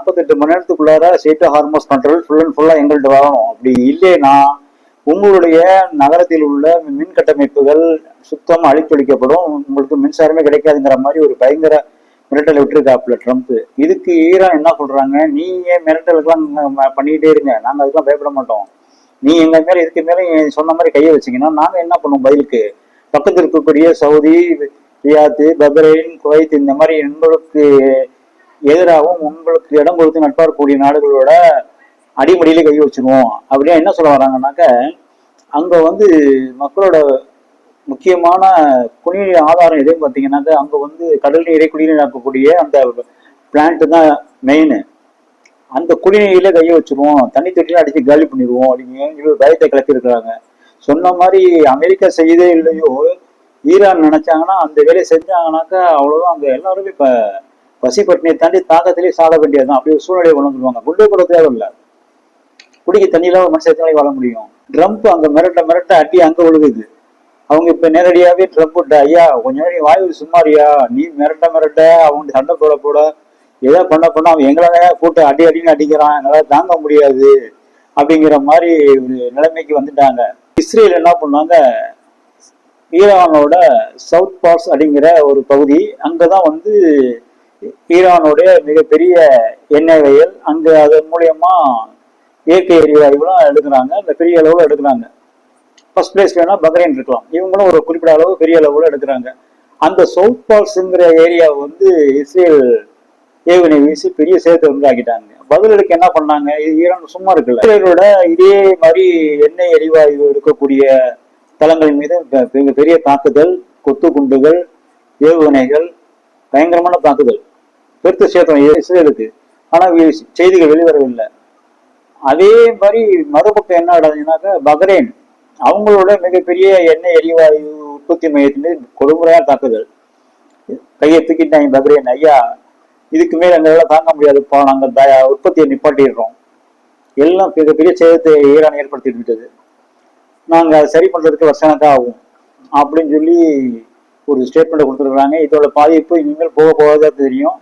48 மணி நேரத்துக்குள்ளார ஸ்டேட் ஹார்மோஸ் கண்ட்ரோல் ஃபுல் அண்ட் ஃபுல்லா எங்கள்கிட்ட வரணும். அப்படி இல்லைன்னா உங்களுடைய நகரத்தில் உள்ள மின் கட்டமைப்புகள் சுத்தமா அழித்தொழிக்கப்படும், உங்களுக்கு மின்சாரமே கிடைக்காதுங்கிற மாதிரி ஒரு பயங்கர மிரட்டல் விட்டுருக்காப்புல ட்ரம்ப். இதுக்கு ஈரான் என்ன சொல்றாங்க, நீங்க மிரட்டலுக்குலாம் பண்ணிக்கிட்டே இருங்க, நாங்க அதுக்கெல்லாம் பயப்பட மாட்டோம். நீ எங்க மேல இதுக்கு மேல சொன்ன மாதிரி கையை வச்சீங்கன்னா நாங்க என்ன பண்ணுவோம் பதிலுக்கு? பக்கத்தில் இருக்கக்கூடிய சவுதி, ரியாத்து, பஹ்ரைன், குவைத் இந்த மாதிரி உங்களுக்கு எதிராகவும் உங்களுக்கு இடம் கொடுத்து நட்பா இருக்கக்கூடிய நாடுகளோட அடிமடியில கை வச்சிருவோம். அப்படியே என்ன சொல்ல வராங்கன்னாக்க, அங்க வந்து மக்களோட முக்கியமான குடிநீர் ஆதாரம் எதுன்னு பார்த்தீங்கன்னாக்க, அங்க வந்து கடல் நீரை குடிநீர் ஆக்கக்கூடிய அந்த பிளான்ட் தான் மெயின். அந்த குடிநீரில கையை வச்சிருவோம், தண்ணி தொட்டிலாம் அடிச்சு காலி பண்ணிடுவோம் அப்படின்னு பயத்தை கிளப்பி இருக்கிறாங்க. சொன்ன மாதிரி அமெரிக்கா செய்யதே இல்லையோ, ஈரான் நினைச்சாங்கன்னா அந்த வேலையை செஞ்சாங்கன்னாக்கா அவ்வளவுதான். அங்க எல்லாருமே இப்ப பசி பட்டினியை தாண்டி தாக்கத்திலேயே சாட வேண்டியதுதான். அப்படி ஒரு சூழ்நிலையை கொண்டு வந்துருவாங்க. குண்டே கூட தேவையில்லை, குடிக்க தண்ணியில ஒரு மனுஷத்தாலே வாழ முடியும். ட்ரம்ப் அங்க மிரட்ட மிரட்ட அடி அங்க ஒழுகுது. அவங்க இப்ப நேரடியாவே ட்ரம்ப் ஐயா கொஞ்ச நேரம் வாயு சும்மாரியா, நீ மிரட்ட மிரட்ட அவங்க சண்டை போட போட ஏதோ பண்ண அவன் எங்களால போட்டு அடி அடின்னு அடிக்கிறான், எங்களால தாங்க முடியாது அப்படிங்கிற மாதிரி ஒரு நிலைமைக்கு வந்துட்டாங்க. இஸ்ரேல் என்ன பண்ணாங்க, ஈரானோட சவுத் பார்ஸ் அப்படிங்கிற ஒரு பகுதி, அங்கதான் வந்து ஈரானுடைய மிகப்பெரிய எண்ணெய் வயல். அங்க அதன் மூலியமா இயற்கை எரிவாயுலாம் எடுக்கிறாங்க, அந்த பெரிய அளவுல எடுக்கிறாங்க. ஃபர்ஸ்ட் பிளேஸ் வேணா பஹ்ரைன் இருக்கலாம், இவங்களும் ஒரு குறிப்பிட்ட அளவு பெரிய அளவுல எடுக்கிறாங்க. அந்த சவுத் பார்ஸ்ங்கிற ஏரியாவை வந்து இஸ்ரேல் ஏவுகணை வீசி பெரிய சேதத்தை உண்டாக்கிட்டாங்க. பதிலளிக்க என்ன பண்ணாங்க, இது ஈரான் சும்மா இருக்குல்ல, இஸ்ரேலோட இதே மாதிரி எண்ணெய் எரிவாயு எடுக்கக்கூடிய தளங்களின் மீது பெரிய தாக்குதல், கொத்து குண்டுகள், ஏவுகணைகள், பயங்கரமான தாக்குதல், பெருத்த சேதம் இஸ்ரேலுக்கு. ஆனா செய்திகள் வெளிவரவில்லை. அதே மாதிரி மறுபக்கம் என்ன நடந்ததுனாக்கா, பஹ்ரைன் அவங்களோட மிகப்பெரிய எண்ணெய் எரிவாயு உற்பத்தி மையத்தின் கொடுமுறையா தாக்குதல். கையை தூக்கிட்டாங்க பஹ்ரைன், ஐயா இதுக்கு மேல எங்களால தாங்க முடியாதுப்பா, நாங்க உற்பத்தியை நிப்பாட்டிடுறோம், எல்லாம் மிகப்பெரிய சேதத்தை ஈரான் ஏற்படுத்திட்டு விட்டது, நாங்க அதை சரி பண்றதுக்கு வருஷக்கணக்கா ஆகும் அப்படின்னு சொல்லி ஒரு ஸ்டேட்மெண்ட் கொடுத்துருக்காங்க. இதோட பாதிப்பு இனிமேல் போக போகதான் தெரியும்.